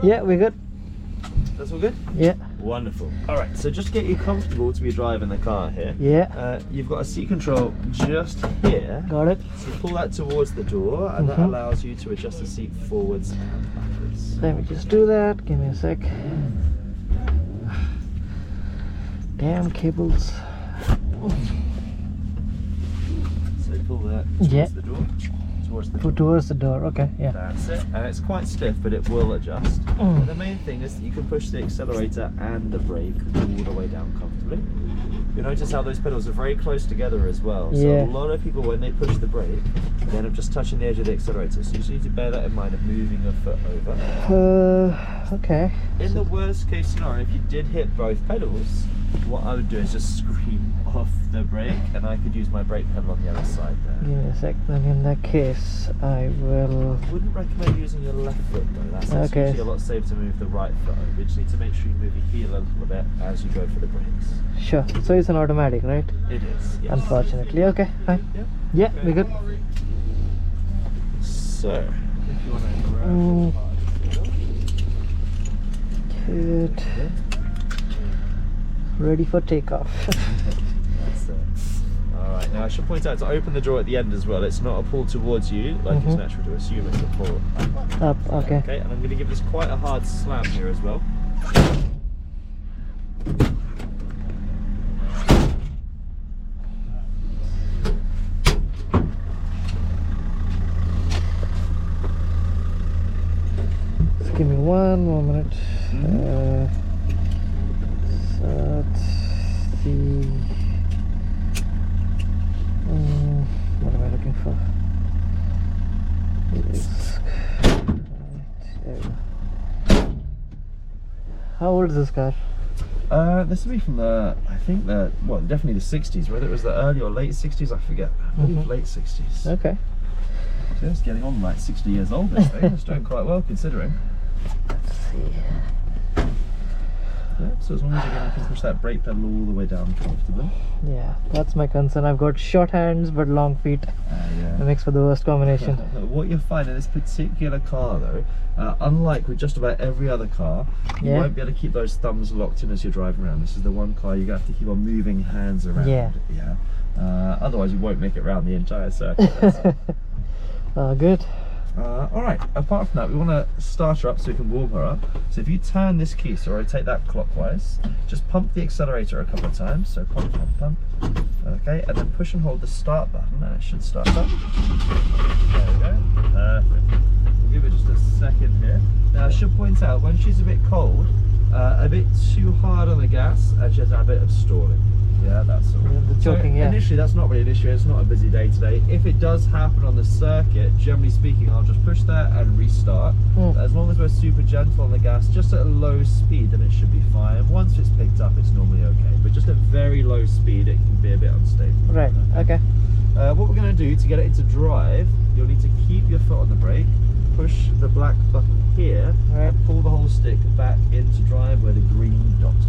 Yeah, we're good. That's all good? Yeah. Wonderful. Alright, so just to get you comfortable to be driving the car here. Yeah. You've got a seat control just here. Got it. So pull that towards the door and that allows you to adjust the seat forwards and backwards. Let me just do that. Give me a sec. Damn cables. So pull that towards the door. Towards the door. Okay, yeah. That's it. And it's quite stiff, but it will adjust. But the main thing is that you can push the accelerator and the brake all the way down comfortably. You'll notice how those pedals are very close together as well. So a lot of people, when they push the brake, they end up just touching the edge of the accelerator. So you just need to bear that in mind of moving your foot over. Okay. In the worst case scenario, if you did hit both pedals, what I would do is just scream off the brake, and I could use my brake pedal on the other side there. Give me a sec. Then in that case, I will. I wouldn't recommend using your left foot though. That's usually a lot safer to move the right foot over. You just need to make sure you move your heel a little bit as you go for the brakes. Sure. So it's an automatic, right? It is. Yes. Unfortunately. Okay. Fine. Yeah. Yeah, we're good. So, if you want to grab Good. Ready for takeoff. That's it. Alright, now I should point out to open the door at the end as well. It's not a pull towards you, like it's natural to assume, it's a pull up. Okay. Okay, and I'm going to give this quite a hard slam here as well. Just give me one more minute. What am I looking for? There we go. How old is this car? This will be from the, I think well, definitely the 60s, whether it was the early or late 60s, I forget. I believe late 60s. Okay. So it's getting on like 60 years old, this thing. It's doing quite well considering. Let's see. Yeah, so as long as you can push that brake pedal all the way down comfortably. Yeah, that's my concern. I've got short hands but long feet. Yeah. It makes for the worst combination. What you'll find in this particular car though, unlike with just about every other car, you won't be able to keep those thumbs locked in as you're driving around. This is the one car you have to keep on moving hands around. Yeah. Otherwise you won't make it around the entire circuit. Good. Alright, apart from that, we want to start her up so we can warm her up. So if you turn this key, so rotate that clockwise, just pump the accelerator a couple of times. So pump, pump, pump. Okay, and then push and hold the start button and it should start up. There we go. Perfect. We'll give it just a second here. Now I should point out, when she's a bit cold, a bit too hard on the gas, and she has a bit of stalling. Yeah, that's all. The choking, Initially, that's not really an issue. It's not a busy day today. If it does happen on the circuit, generally speaking, I'll just push that and restart. As long as we're super gentle on the gas, just at a low speed, then it should be fine. Once it's picked up, it's normally okay. But just at very low speed, it can be a bit unstable. Right. Okay. What we're going to do to get it into drive, you'll need to keep your foot on the brake, push the black button here, and pull the whole stick back into drive where the green dot is.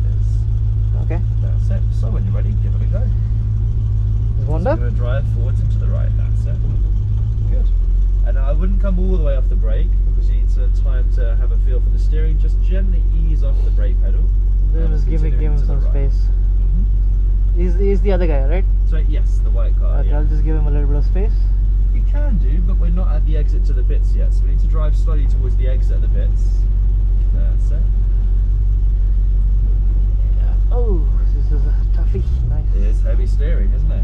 Okay. That's it. So when you're ready, give it a go. Is one done? Going to drive forwards and to the right. That's it. Good. And I wouldn't come all the way off the brake because you need time to have a feel for the steering. Just gently ease off the brake pedal. Just give him some space. He's the other guy, right? So yes, the white car. Okay, I'll just give him a little bit of space. You can do, but we're not at the exit to the pits yet, so we need to drive slowly towards the exit of the pits. That's it. Oh, this is a toughie. Nice. It is heavy steering, isn't it?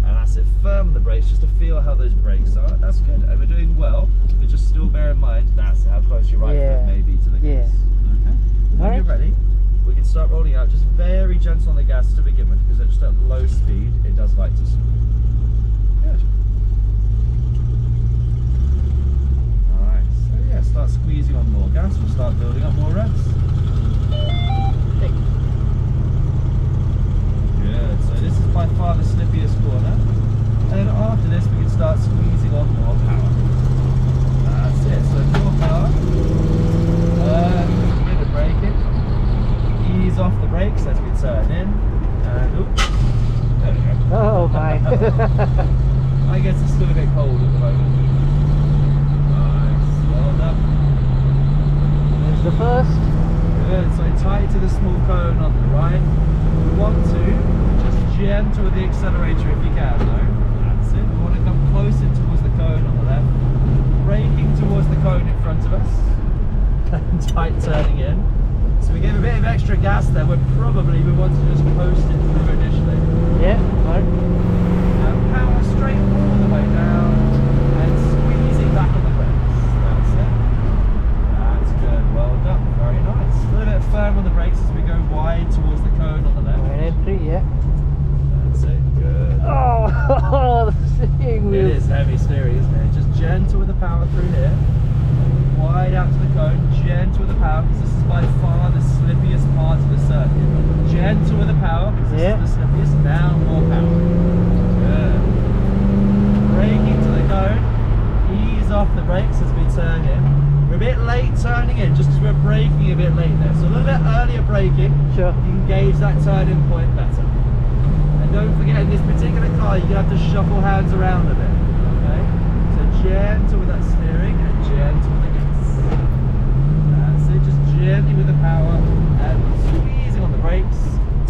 And that's it. Firm on the brakes, just to feel how those brakes are. That's good. And we're doing well, but just still bear in mind that's how close your right foot may be to the gas. Okay. When you're ready, we can start rolling out. Just very gentle on the gas to begin with, because just at low speed, it does like to slow. Good. Alright, so yeah, start squeezing on more gas. We'll start building up more revs. Good, so this is by far the slippiest corner. And then after this, we can start squeezing on more power. That's it, so more power. Get the brake in. Ease off the brakes as we turn in. And oops, there we go. Oh my. gas there, we want to just coast it through initially. Yeah, right. Power straight all the way down and squeezing back on the brakes. That's it. That's good. Well done. Very nice. A little bit firm on the brakes as we go wide towards the cone on the left. Right entry, yeah. That's it. Good. Oh, the steering wheel. It is heavy steering, isn't it? Just gentle with the power through here. Wide out to the cone, gentle with the power, because this is by far the slippiest part of the circuit. Gentle with the power, because this is the slippiest. Now more power. Good. Braking to the cone. Ease off the brakes as we turn in. We're a bit late turning in, just because we're braking a bit late there. So a little bit earlier braking, sure, you can gauge that turning point better. And don't forget, in this particular car, you're going to have to shuffle hands around a bit. Okay? So gentle with that steering and gentle with the gas. That's it, just gently with the power and squeezing on the brakes.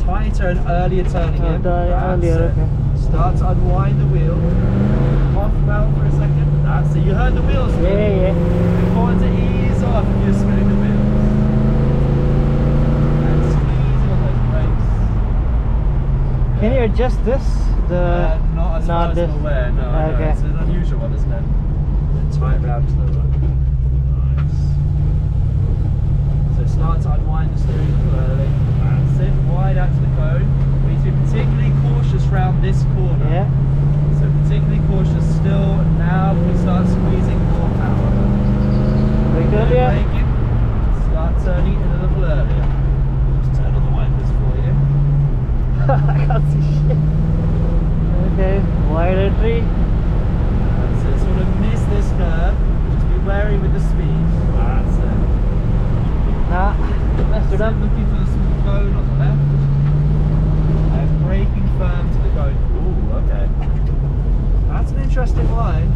Tighter and earlier turning in. Earlier, okay. Start to unwind the wheel. Off valve for a second. That's it. You heard the wheels spin. Yeah. Important to ease off if you're spinning the wheels. And squeezing on those brakes. Can you adjust this? Not as far as I'm aware, no. Okay. It's an unusual one, isn't it? Tight round to the right. Nice. So start to unwind the steering wheel early. That's it. Wide out to the cone. We need to be particularly cautious round this corner. Yeah. So particularly cautious still. Now we start squeezing more power. Brake earlier. Braking. Start turning it a little earlier. Just turn on the wipers for you. I can't see shit. Okay, wide entry. So sort of miss this curve. Just be wary with the speed. That's it. Messed it up. Looking for the small cone on the left. And braking firm to the cone. Ooh, okay. That's an interesting line.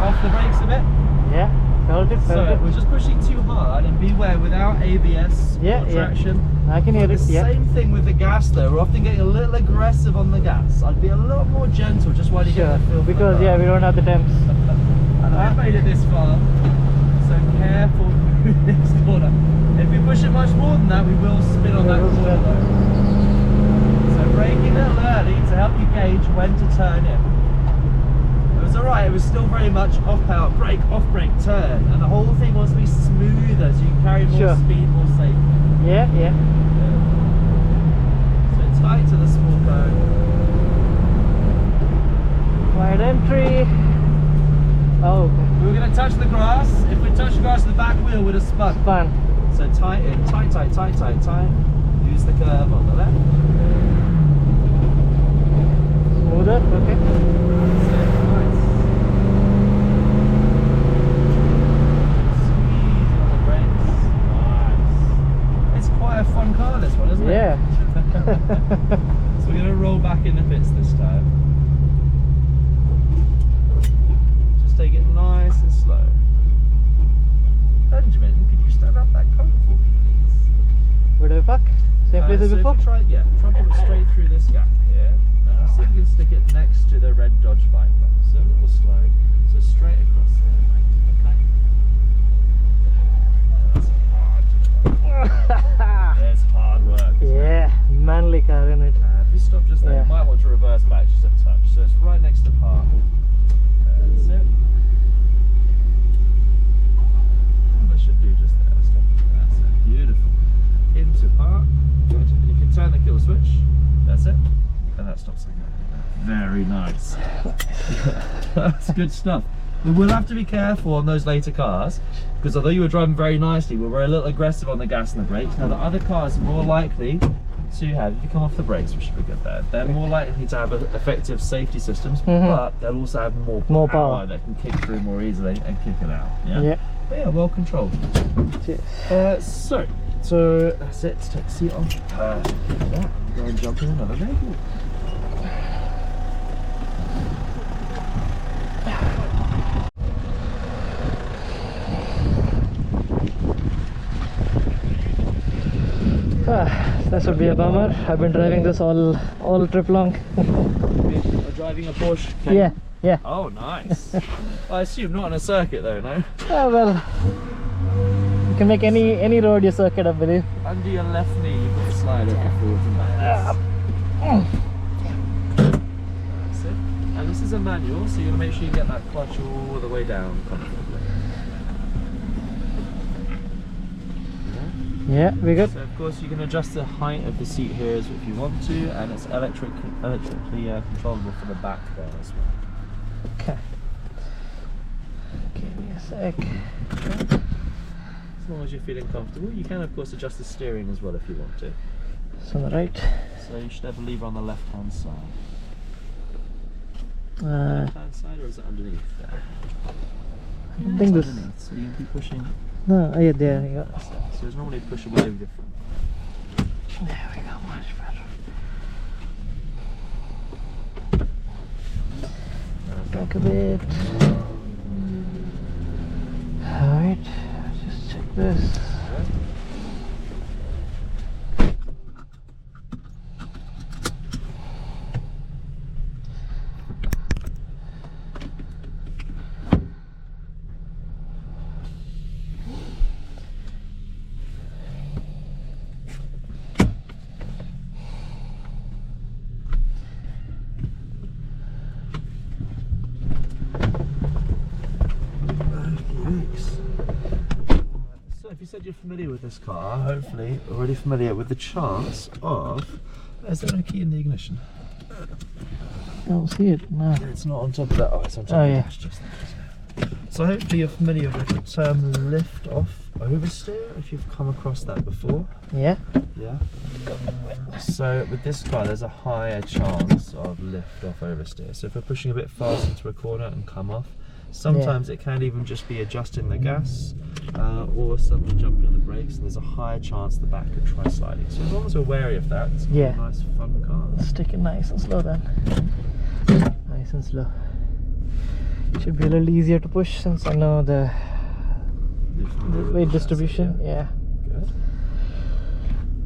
Off the brakes a bit. Yeah, felt it. So we're just pushing too hard, and beware without ABS or traction. I can hear it. Same thing with the gas though. We're often getting a little aggressive on the gas. I'd be a little more gentle just while you get the feel. Because we don't have the temps. And I've made it this far, so careful with this corner. If we push it much more than that, we will spin on that corner though. So braking a little early to help you gauge when to turn in. It was alright, it was still very much off power, brake, off brake, turn, and the whole thing wants to be smoother so you can carry more speed more safely. Yeah. So tight to the small cone. Wide entry. Oh, okay. We were going to touch the grass. If we touch the grass, the back wheel would have spun. So tight in, tight. Use the curve on the left. Smoother, okay. That's it, nice. Squeeze on the brakes. Nice. It's quite a fun car, this one, isn't it? Yeah. So we're going to roll back in the pits this time. Just take it nice and slow. Benjamin, could you stand up that cone for me, please? Where do I park? Same place as before? Try put it straight through this gap here. Now see if you can stick it next to the red Dodge Viper. So a little slow. So straight across there. Okay. That's hard. It's hard work. Yeah, manly car, isn't it? If you stop just there, you might want to reverse back just a touch. So it's right next to park. That's it. That should do just there. That's it. Beautiful. Into park. Good. You can turn the kill switch. That's it. And that stops again. Very nice. That's good stuff. We will have to be careful on those later cars, because although you were driving very nicely, we were a little aggressive on the gas and the brakes. Now the other cars are more likely to have, if you come off the brakes, we should be good there, they're more likely to have effective safety systems, but they'll also have more power that can kick through more easily and kick it out. Yeah. But yeah, well controlled. So that's it. Let's take the seat off. Go and jump in another vehicle. That should be a bummer. I've been driving this all trip long. driving a Porsche? Yeah, yeah. Oh, nice. I assume not on a circuit though, no? Oh well, you can make any road your circuit, I believe. Under your left knee, you've got a slider forward and backwards. That's it. And this is a manual, so you're going to make sure you get that clutch all the way down comfortably. Yeah, we're good. So of course you can adjust the height of the seat here if you want to, and it's electrically controllable from the back there as well. Okay. Give me a sec. As long as you're feeling comfortable, you can of course adjust the steering as well if you want to. So on the right. So you should have a lever on the left hand side. Left Hand side, or is it underneath there? I think this. Underneath, so you can keep pushing. No, yeah, there you go. So it's normally push away with your front. There we go, much better. Back a bit. Alright, just check this. So if you said you're familiar with this car, hopefully already familiar with the chance of... Is there no key in the ignition? I don't see it, no. It's not on top of that. Oh, it's on top Oh, of the yeah. dash just there. So hopefully you're familiar with the term lift off oversteer, if you've come across that before. Yeah? Yeah. So with this car there's a higher chance of lift off oversteer. So if we're pushing a bit fast into a corner and come off, sometimes it can even just be adjusting the gas or suddenly jumping on the brakes, and there's a higher chance the back could try sliding. So as long as we're wary of that, it's Yeah. a nice fun car. Let's take it nice and slow then. Nice and slow. Should be a little easier to push since I know the weight distribution. Yeah. Good.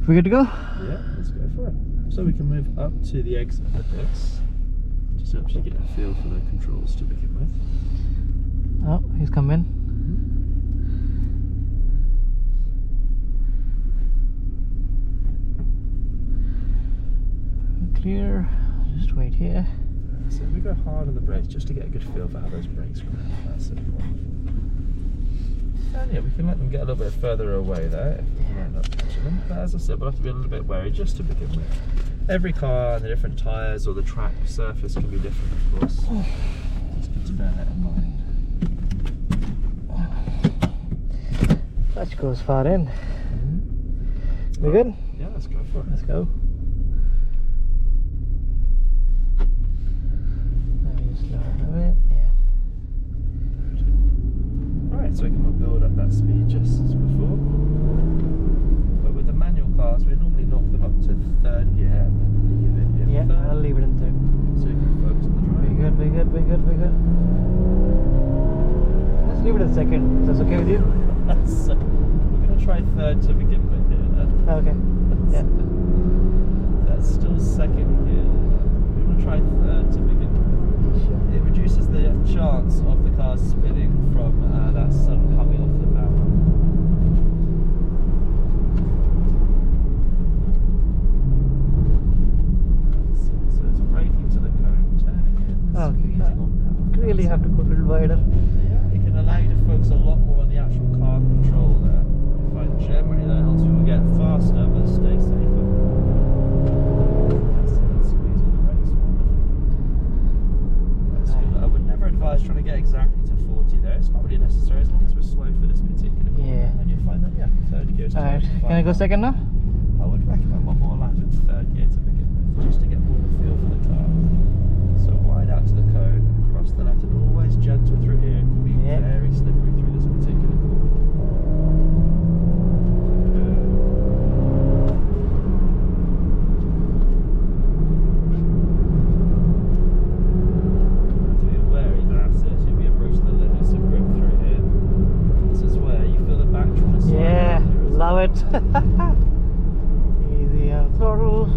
We good to go? Yeah, let's go for it. So we can move up to the exit of this. Just helps you get a feel for the controls to begin with. Oh, he's come in. Clear. Just wait here. So we go hard on the brakes just to get a good feel for how those brakes grip. That's it. And yeah, we can let them get a little bit further away there if we might not catch them. But as I said, we'll have to be a little bit wary just to begin with. Every car and the different tyres or the track surface can be different, of course. It's good to bear that in mind. Clutch goes far in. We good? Yeah, let's go for it. Let's go. Let me just lower it a bit. Yeah. Right, so we can build up that speed just as before. But with the manual cars, we normally knock them up to third gear and then leave it in Yeah, third. I'll leave it in third. So you can focus on the drive. Be good, be good, be good, be good. Let's leave it in second. Is that okay with you? So we're going to try third to begin with here then. Okay. Yeah. That's still second gear. We're going to try third to begin with. Sure. It reduces the chance of the car spinning from that sun coming off the power. So it's braking to the cone, turning in, Okay. squeezing on power. Really have to go a little wider. Yeah, it can allow you to focus a lot more on the actual car control there. I find generally that helps people get faster but stay safer. That's it, squeeze on the brakes. That's good. I would never advise trying to get exactly to 40 there. It's not really necessary as long as we're slow for this particular corner. Yeah. And you'll find that, yeah, third gear is Alright, totally can fine I go now. second now? I would recommend one more lap in third gear to begin with, just to get more of a feel for the car. So wide out to the cone, across the left, and always gentle through here. It can be Yeah. very slippery through this particular corner. Have to be wary, that's it. You'll be approaching the limits of grip through here. This is where you feel the back trying to slide Yeah, down here as well. love it. Easy on throttle.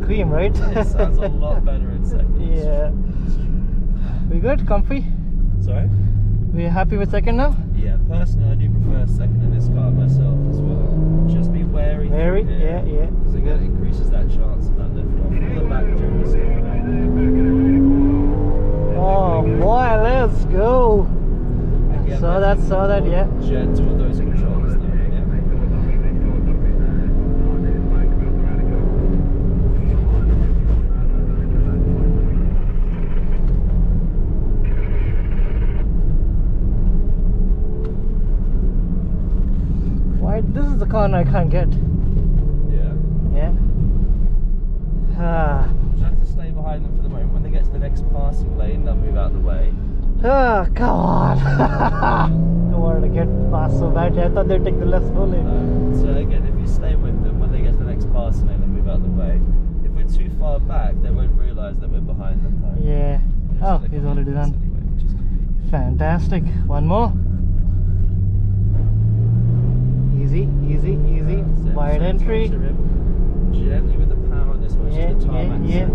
scream, right? It sounds a lot better in second. Yeah. We good? Comfy? Sorry? We happy with second now? Yeah, personally I do prefer second in this car myself as well. Just be wary. Wary? through Yeah, here, yeah. Because again it increases that chance of that lift off. All the back generally stay back. Oh boy, let's go. Again, Saw that, yeah. Gentle with those controls though, yeah. Why? This is the corner I can't get. Yeah. Yeah. Ah. Just have to stay behind them for the moment. When they get to the next passing lane, they'll move out of the way. Ah, come on. Don't want to get past so badly. I thought they'd take the left full lane. So again, if you stay with them, when they get to the next passing lane, they'll move out of the way. If we're too far back, they won't realise that we're behind them though. Yeah. So Oh, they he's come already in done. anyway, which is convenient. Fantastic. One more. Easy, easy, easy. That's it. Wide So entry. touch your rim. Gently with the power on this one, Yeah, just the tarmac. yeah.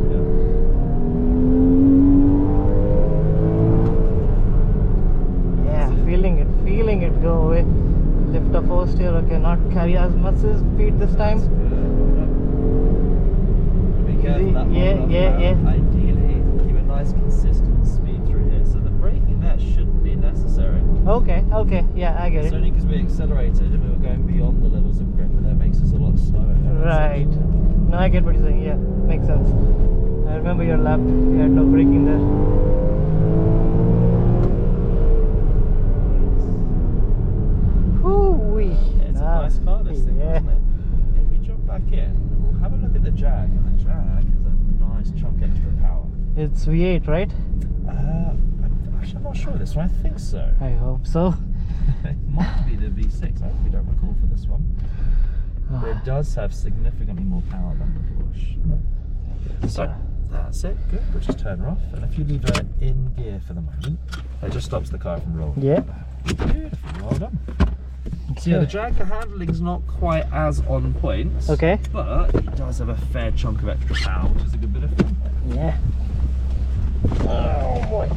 Yeah, feeling it go away. Lift up first here, okay, not carry as much as speed this time. Be careful that Yeah, one yeah, off yeah. now. Ideally, keep a nice consistent speed through here. So the braking there shouldn't be necessary. Okay, yeah, I get It's it. only because we accelerated and we were going beyond the levels of grip, and that makes us a lot slower. Right. No, I get what you're saying, yeah, makes sense. I remember your lap, you had no braking there. Whoo-wee. It's a nice car, this thing, Yeah. isn't it? If we jump back in, we'll have a look at the Jag, and the Jag has a nice chunk extra power. It's V8, right? Actually, I'm not sure of this one. I think so. I hope so. It might be the V6. I actually don't recall for this one. But it does have significantly more power than the Porsche. So that's it. Good. We'll just turn her off, and if you leave her in gear for the moment, it just stops the car from rolling. Yeah. Beautiful. Well done. So yeah, the Jag, the handling's not quite as on point. Okay. But it does have a fair chunk of extra power, which is a good bit of fun. Yeah. Oh boy.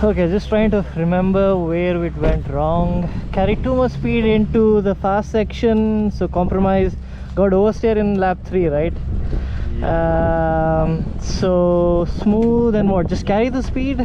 Okay, just trying to remember where it went wrong. Carried too much speed into the fast section, so compromise. Got oversteer in lap 3, right? So smooth and what? Just carry the speed?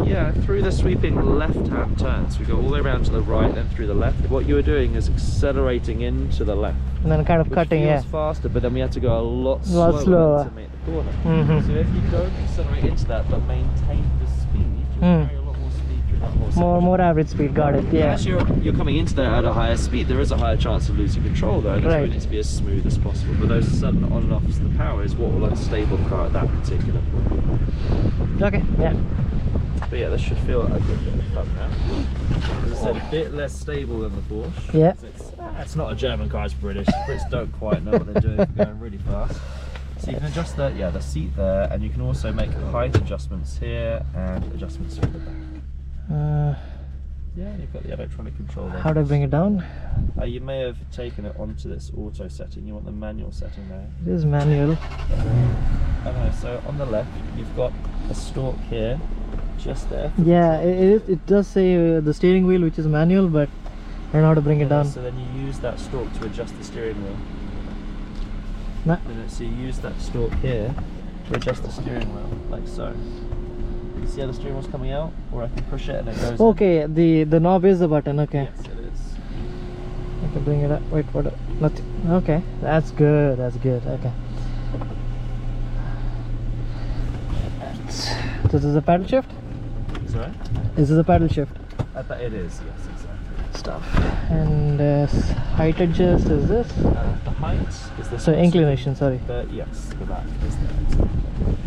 Yeah, through the sweeping left-hand turns. We go all the way around to the right, then through the left. What you were doing is accelerating into the left. And then kind of Which cutting, yeah. feels faster, but then we had to go a lot Slower. slower to make the corner. Mhm. So if you don't accelerate into that, but maintain the speed, you carry a lot more speed through that whole More average speed, got it, yeah. As you're coming into that at a higher speed, there is a higher chance of losing control though, and that's why Right. it needs to be as smooth as possible. But those sudden on and offs of the power is what will unstable the car at that particular point. Okay, yeah. But yeah, this should feel a good bit of fun now. As I said, a bit less stable than the Porsche. Yeah. It's not a German car, it's British. The Brits don't quite know what they're doing for going really fast. So you can adjust the seat there, and you can also make height adjustments here and adjustments for the back. Yeah, you've got the electronic control there. How do I bring it down? You may have taken it onto this auto setting. You want the manual setting there. It is manual. Okay, so on the left, you've got a stalk here, just there. Yeah, it does say the steering wheel, which is manual, but I don't know how to bring it down. So then you use that stalk to adjust the steering wheel. So you use that stalk here to adjust the steering wheel, like so. You see how the steering wheel's coming out? Or I can push it and it goes Okay, the knob is the button, okay. Yes, it is. I can bring it up. Wait, what? Nothing. Okay, that's good, okay. This is a paddle shift? Sorry? This is a paddle shift. It is, yes, exactly. Stuff. And height adjust is this? The height is this. So inclination, sorry. Yes, the back is there.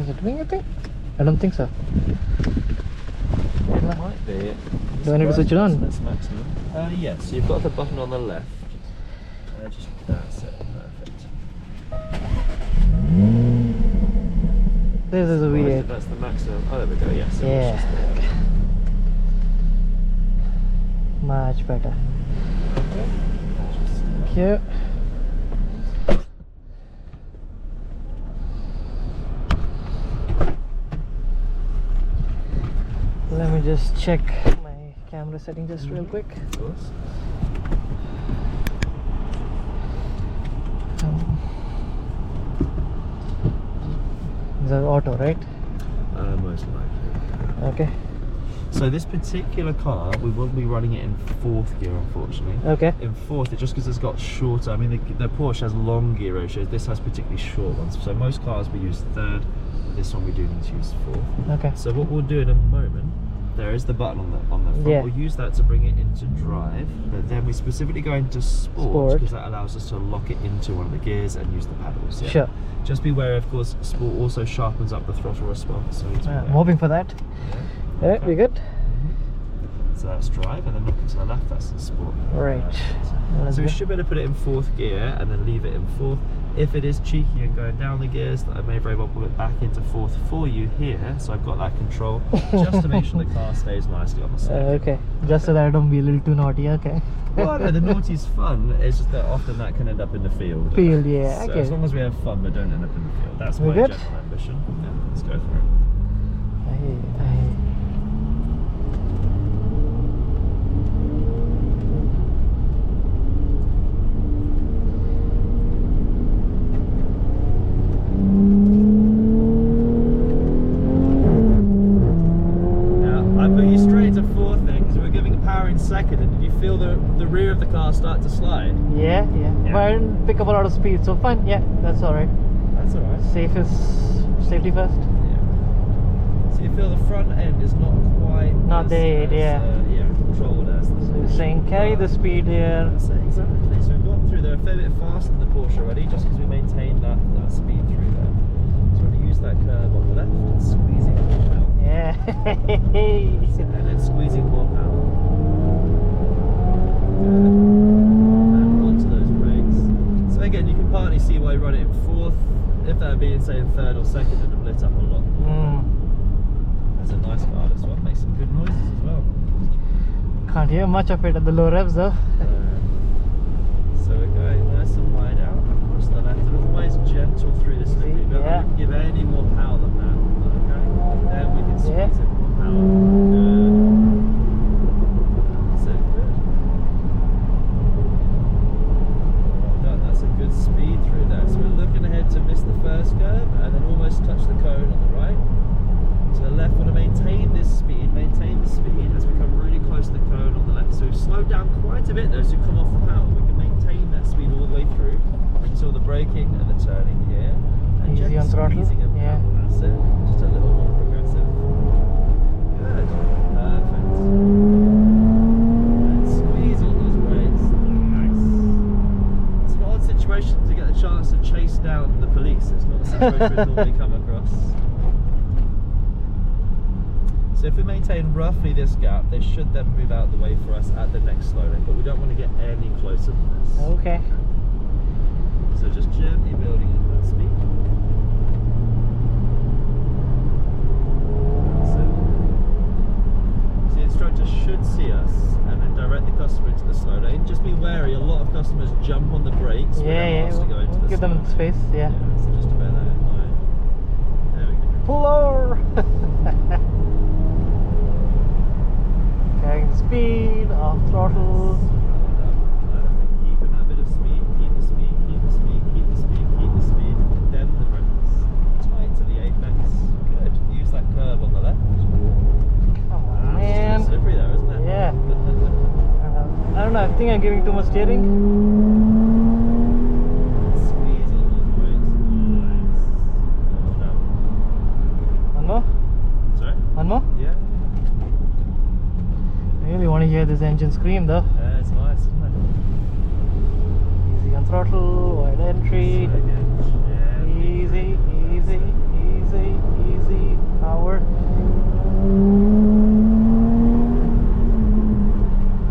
Is it doing anything? I don't think so. It might be. Do I need to switch it on? That's maximum. Yeah, so you've got the button on the left. That's it, perfect. This is a V8. That's the maximum. Oh, there we go, yes. Yeah. Much better. Thank you. me just check my camera setting just real quick. Of course. Is that auto, right? Most likely. Okay. So this particular car, we will be running it in 4th gear, unfortunately. Okay. In 4th, just because it's got shorter. I mean, the Porsche has long gear ratios. This has particularly short ones. So most cars we use 3rd. This one we do need to use 4th. Okay. So what we'll do in a moment, there is the button on the front. Yeah. We'll use that to bring it into drive, but then we specifically go into sport because that allows us to lock it into one of the gears and use the paddles. Yeah. Sure. Just be aware, of course, sport also sharpens up the throttle response. So I'm hoping for that. Yeah. Alright, we good? So that's drive, and then look to the left, that's the sport. Right. Let's So we go. should be able to put it in 4th gear and then leave it in 4th. If it is cheeky and going down the gears, I may very well put it back into 4th for you here, so I've got that control, just to make sure the car stays nicely on the side. Okay, just so that I don't be a little too naughty, okay. Well, no, the naughty's fun, it's just that often that can end up in the field. Field, yeah, So okay. as long as we have fun, but don't end up in the field. That's We my good? general ambition. Yeah, let's go for it. Second, and did you feel the rear of the car start to slide? Yeah. But I didn't pick up a lot of speed, so fine, yeah, that's alright. That's alright. Safety first. Yeah. So you feel the front end is not quite controlled as the So you're saying carry the speed here. Exactly. So we've gone through there a fair bit faster than the Porsche already, just because we maintained that speed through there. So we're going to use that curve on the left and squeezing more power. Yeah. And then squeezing more power. And onto those brakes. So again, you can partly see why you run it in 4th. If that had been, say, in 3rd or 2nd, it would have lit up a lot more. That's a nice car, this one. Makes some good noises as well. Can't hear much of it at the low revs though. So we're going nice and wide out across the left, and always gentle through this slippery bit. Yeah. We can give any more power than that. Okay? Then we can squeeze in more power. Good. That's it, good. That's a good speed through there. So we're looking ahead to miss the first curve and then almost touch the cone on the right. To the left, want to maintain this speed, maintain the speed as we come really close to the cone on the left. So we've slowed down quite a bit though, so we come off the power. We can maintain that speed all the way through until the braking and the turning here. And Easy on throttle. Yeah. That's it. Just a little more progressive. Good. Perfect. And squeeze all those brakes. Nice. It's an odd situation to get the chance to chase down the police. It's not a situation we normally come across. So if we maintain roughly this gap, they should then move out the way for us at the next slow lane, but we don't want to get any closer than this. Okay. So just gently building up that speed. So the instructor should see us and then direct the customer into the slow lane. Just be wary, a lot of customers jump on the brakes when they're asked to go into the give slow them lane. space, yeah. So just to bear that in mind. There we go. Pull over! Carrying the speed, off throttle. Keeping that bit of speed, keep the speed, keep the speed, keep the speed, keep the speed, then the brakes. Tight to the apex. Good. Use that curve on the left. Come on, man. It's slippery there, isn't it? Yeah. I don't know, I think I'm giving too much steering. Squeeze on those brakes. Nice. Well done. One more? Sorry? One more? Yeah. I really want to hear this engine scream though. Yeah, it's nice, isn't it? Easy on throttle, wide entry. So again, Easy, easy, easy, easy. Power.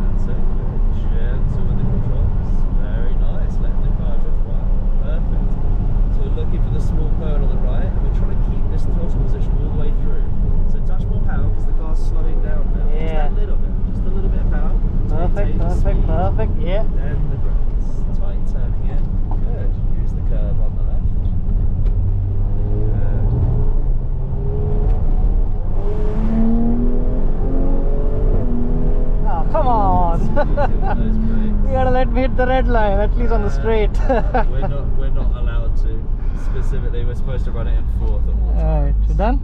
That's it. Good. Gentle with the controls. Very nice. Letting the car drift well. Perfect. So we're looking for the small cone on the right, and we're trying to keep this throttle position all the way through. So touch more power because the car's slowing down now. Yeah. Just that little bit. Just a little bit of power. Perfect, perfect, perfect. Yeah. Then the brakes. Tight turning in. Good. Use the curve on the left. Good. Come on. Those brakes. You gotta let me hit the red line, at least on the straight. We're not allowed to. Specifically, we're supposed to run it in fourth. Alright, you done?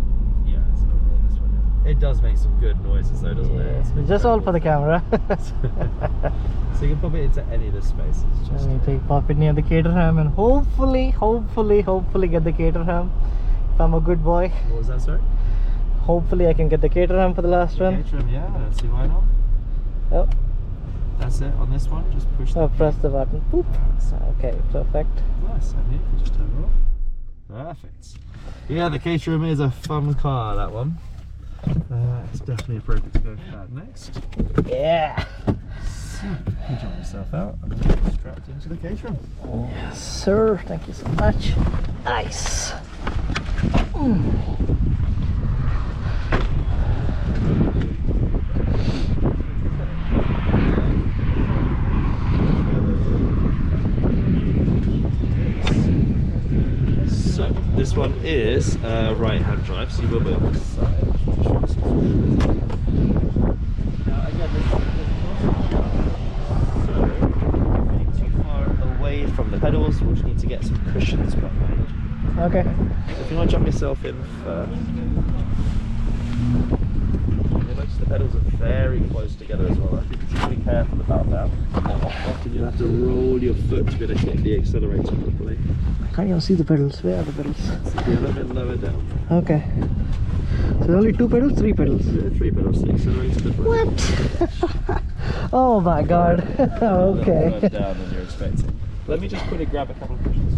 Yeah, so we'll roll this one in. It does make some good noises though, doesn't it? It's Just all for the camera. So you can pop it into any of the spaces. Just Let me pop it near the Caterham and hopefully get the Caterham. If I'm a good boy. What was that, sorry? Hopefully I can get the Caterham for the last one. Caterham, yeah, let's see why not. Oh, That's it, on this one, just push the press the button. Boop. Okay, perfect. Nice, and you can just turn it off. Perfect. Yeah, the Caterham is a fun car, that one. It's definitely appropriate to go for that next. Yeah. So, you jump yourself out and then get strapped into the Caterham. Yes, sir. Thank you so much. Nice. So, this one is right-hand drive, so you will be on this side. Now, again, too far away from the pedals, we'll just need to get some cushions behind. Okay. So if you want to jump yourself in first. Notice the pedals are very close together as well. I think you should be careful about that. Often you'll have to roll your foot to be able to hit the accelerator properly. I can't even see the pedals. Where are the pedals? So be a little bit lower down. Okay. So only 2 pedals, 3 pedals. 3 pedals, the accelerator bit. What? Oh my god. Okay. Further down than you're expecting. Let me just quickly grab a couple of cushions.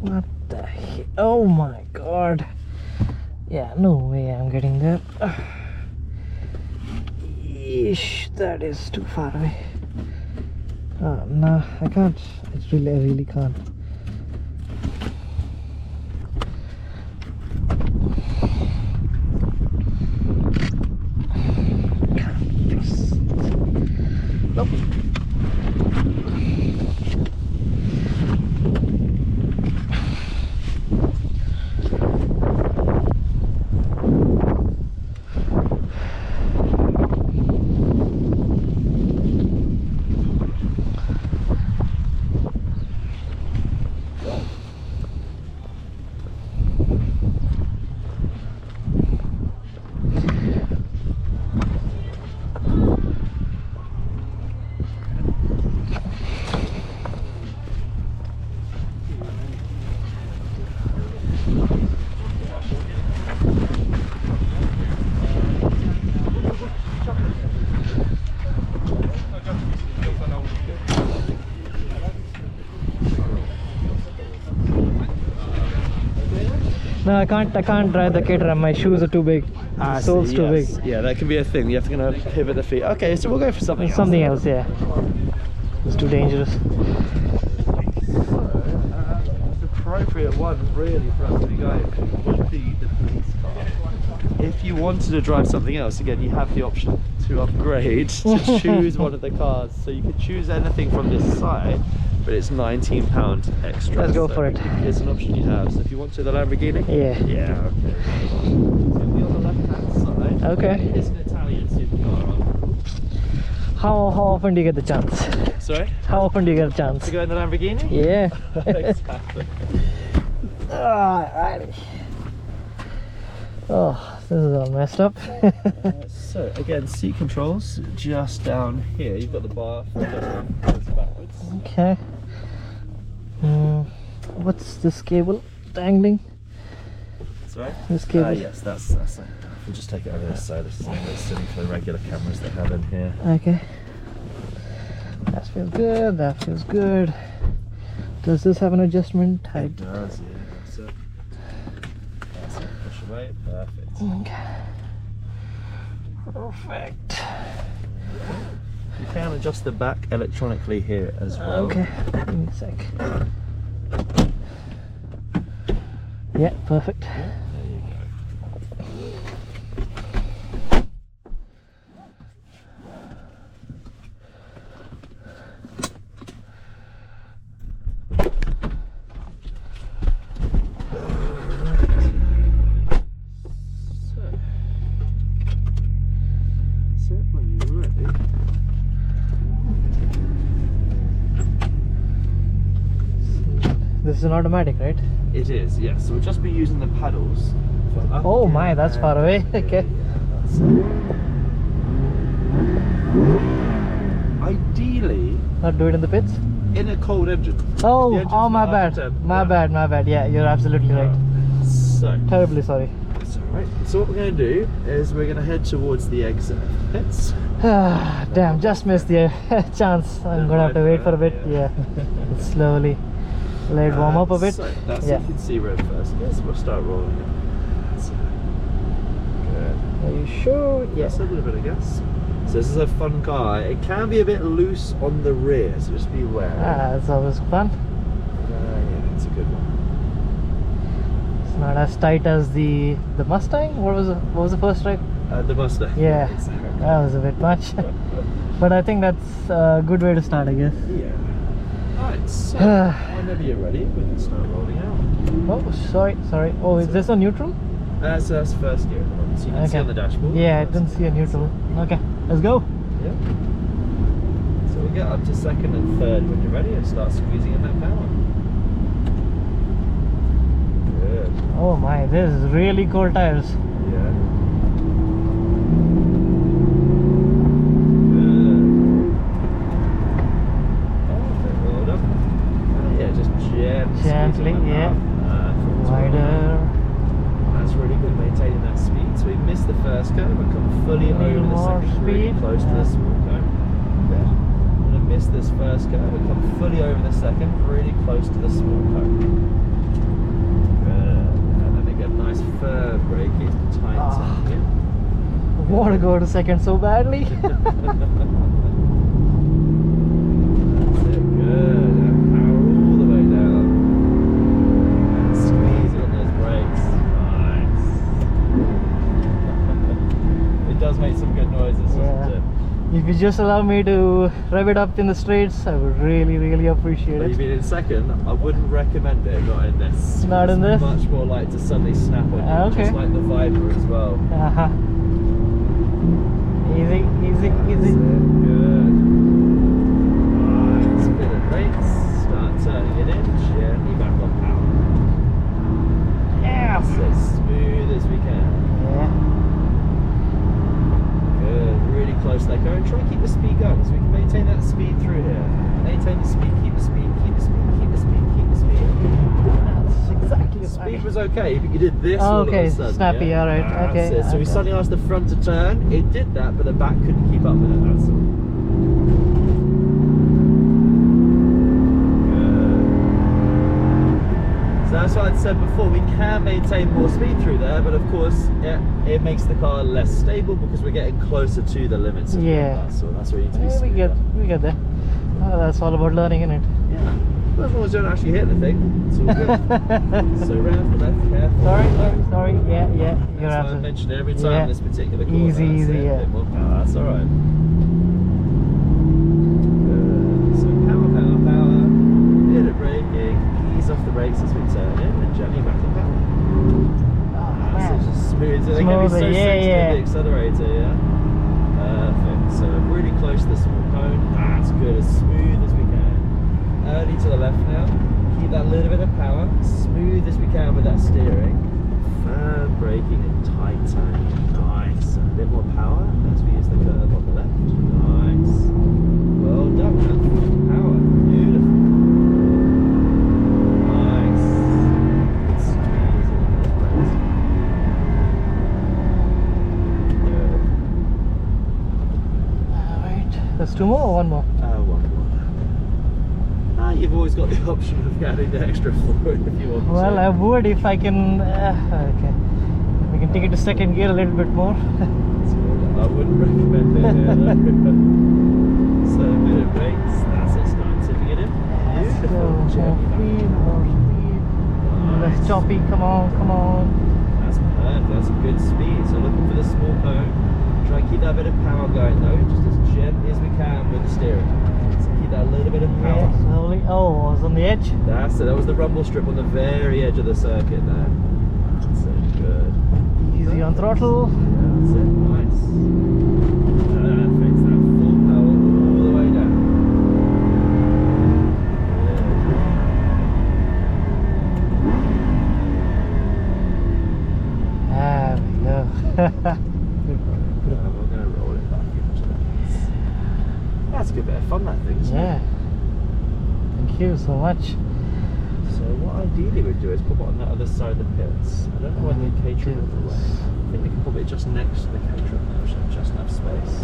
What the heck? Oh my god. Yeah, no way I'm getting that. Yeesh, that is too far away. Oh, no, I can't. I really can't. Can't press. Nope. No, I can't drive the Caterham. My shoes are too big. The sole's too big. Yeah, that can be a thing. You have to kind of pivot the feet. Okay, so we'll go for something else. Yeah. It's too dangerous. The appropriate one really for us to be going would be the police car. If you wanted to drive something else, again, you have the option to upgrade to choose one of the cars. So you could choose anything from this side, but it's £19 extra. Let's go for it. It's an option you have. So if you want to the Lamborghini? Yeah. Yeah, okay. So it'll be on the left-hand side. Okay. It's an Italian supercar. How often do you get the chance? Sorry? How often do you get a chance? To go in the Lamborghini? Yeah. Exactly. Alrighty. Oh, this is all messed up. So again, seat controls just down here. You've got the bar for adjusting forwards and backwards. Okay. What's this cable dangling? Sorry? This cable? Yes, that's it. We'll just take it over this side. This is a bit silly for the regular cameras they have in here. Okay. That feels good. That feels good. Does this have an adjustment type? It does, yeah. That's it. That's it. Push away. Perfect. Okay. Perfect. You can adjust the back electronically here as well. Okay. Give me a sec. Yeah, perfect. There you go. So when you're ready. This is an automatic, right? It is, yes. So we'll just be using the paddles for up. Oh my, that's far away. Okay. That's ideally, Not do it in the pits? in a cold engine. Oh, The engine's oh my not bad. up to temp, My yeah. bad, my bad. Yeah, you're absolutely right. So, Terribly sorry. it's alright. So what we're going to do is we're going to head towards the exit pits. Damn, just missed the chance. I'm gonna have to wait for a bit. Yeah. Slowly. Let it warm up a bit. So that's Yeah. you can see red first. Yes, we'll start rolling it. So, good. Are you sure? Yes, Yes. a little bit of gas. So this is a fun car. It can be a bit loose on the rear, so just be aware. It's always fun. Yeah, it's a good one. It's not as tight as the Mustang. What was the first ride? The Mustang. Yeah. Exactly. That was a bit much. But I think that's a good way to start, I guess. Yeah. Alright, so whenever you're ready, we can start rolling out. Oh, sorry. Oh, is this a neutral? So that's first gear at the moment, so you can see on the dashboard. Yeah, I didn't see a neutral. Okay, let's go. Yeah. So we'll get up to second and third when you're ready and start squeezing in that power. Good. Oh my, this is really cold tires. Yeah. Gently, yeah. Wider. That's really good, maintaining that speed. So we missed the first curve and come fully over the more second, really speed. close to the small cone. Good. I'm going to miss this first curve and come fully over the second, really close to the small cone. Good. And then again, nice firm braking, tight turn. I want to go to second so badly. That's it, good. And power all the way down. And squeeze on those brakes. Nice. It does make some good noises, doesn't it? If you just allow me to rev it up in the straights, I would really appreciate Well, it. you've been in second, I wouldn't recommend it, not in this. Not in this? Much more like to suddenly snap on you, Okay. just like the Viper as well. Easy. That's it, good. Right, spin the brakes, start turning it in, gently back on power. Yeah. That's as smooth as we can. Good, really close to that go. And try and keep the speed going so we can maintain that speed through here. Maintain the speed, keep the speed, keep the speed, keep the speed, keep the speed. That's exactly The the speed was okay, but you did this Oh, all of okay, a sudden. snappy, yeah? alright, That's okay, it. So we okay. suddenly asked the front to turn, it did that, but the back couldn't keep up with it, that's all. So that's what I'd said before, we can maintain more speed through there, but of course it makes the car less stable because we're getting closer to the limits of the car, so that's where you need to be we smoother. get there. That's all about learning, isn't it? Yeah. Well, as long as you don't actually hit the thing, it's all good. So round the left, careful. Sorry. Yeah, you're That's why I absolutely. mention it every time Yeah. in this particular corner. Easy, That's it, yeah. a bit more power, that's alright. Good. So power. Bit of braking. Ease off the brakes as we turn in and gently back on power. So just smooth. So they can be so Smoother, sensitive yeah. the accelerator, yeah? Perfect. So really close to the small cone. That's good. As smooth as we can. Early to the left now. Keep that little bit of power. Smooth as we can with that steering. firm braking and tight turning. Nice. A bit more power as we use the curve on the left. Nice. Well done, man. Power. Beautiful. Nice. Good squeeze in those brakes. Good. Alright. There's 2 more or 1 more? 1 more. You've always got the option of adding the extra fluid if you want to. Well, I would if I can. Okay. We can take it to second gear a little bit more. I wouldn't recommend it here. So a bit of brakes, that's it, start tipping it in. Beautiful. More speed, more speed. Less choppy, come on, come on. That's perfect, that's a good speed. So looking for the small cone. Try and keep that bit of power going though, just as gently as we can with the steering. So keep that little bit of power. Yeah, slowly. Oh, I was on the edge. That's it, that was the rumble strip on the very edge of the circuit there. So good. Easy on throttle. Yeah, that's it, nice. Perfect, that full power all the way down. There we go. We're going to roll it back into that. That's a good bit of fun, that thing, isn't it? Yeah. Thank you so much. So what ideally we'd do is put it on the other side of the pits. I don't know whether the catering will away. I think we can put it just next to the catering there, so just enough space.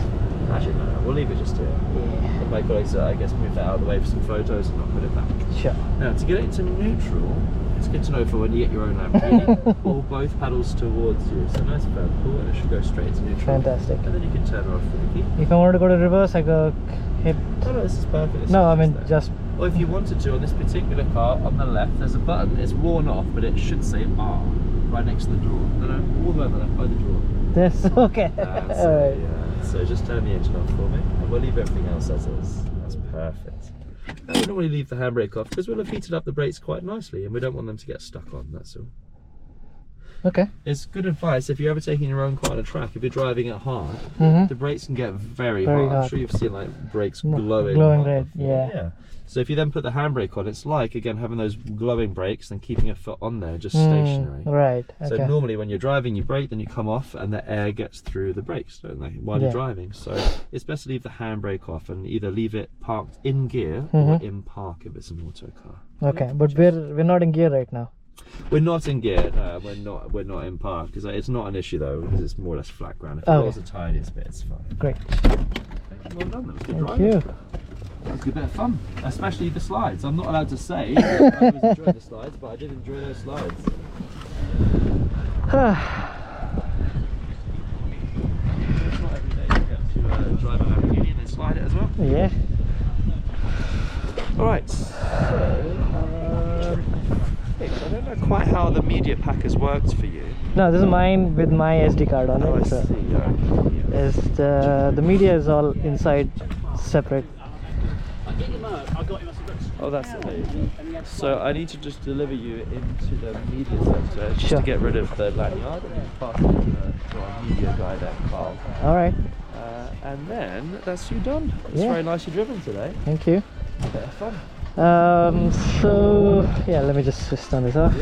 Actually, no, we'll leave it just here. Yeah. But my colleagues, I guess, move that out of the way for some photos and not put it back. Sure. Now, to get it into neutral, it's good to know for when you get your own Lamborghini, pull both pedals towards you. So nice and pull, and it should go straight into neutral. Fantastic. And then you can turn off with the key. If I wanted to go to reverse, I go hit. Oh no, this is perfect. This No, is I mean there. just. Or if you wanted to, on this particular car, on the left, there's a button. It's worn off, but it should say R right next to the drawer. No, all the way on the left by the drawer. This okay. That's Alright. it, yeah. So just turn the engine off for me, and we'll leave everything else as is. That's perfect. Now, we don't really leave the handbrake off because we'll have heated up the brakes quite nicely, and we don't want them to get stuck on. That's all. Okay. It's good advice if you're ever taking your own car on a track. If you're driving it hard, the brakes can get very hard. I'm sure you've seen like brakes glowing. Glowing hard red, before. yeah. So if you then put the handbrake on, it's like again having those glowing brakes and keeping a foot on there, just stationary. Right. So Okay. normally when you're driving, you brake, then you come off, and the air gets through the brakes, don't they, while you're driving? So it's best to leave the handbrake off and either leave it parked in gear or in park if it's an auto car. Okay, but we're not in gear right now. We're not in gear. No, we're not in park because it's not an issue though because it's more or less flat ground. If it was the tiniest bit, it's fine. Great. Thank you. Well done. That was good Thank driving. you. That was a good bit of fun, especially the slides. I'm not allowed to say that I was enjoying the slides, but I did enjoy those slides. It's not every day you get to drive a Lamborghini and then slide it as well. Yeah. Alright, so I don't know quite how the media pack has worked for you. No, this is mine with my SD card on Oh, I it. see. So Yeah. is the media is all inside separate. Oh, that's it. So I need to just deliver you into the media centre just to get rid of the lanyard and pass it to our media guy there, Carl. All right. And then that's you done. It's Yeah. very nicely driven today. Thank you. A bit of fun. So yeah, let me just turn this off.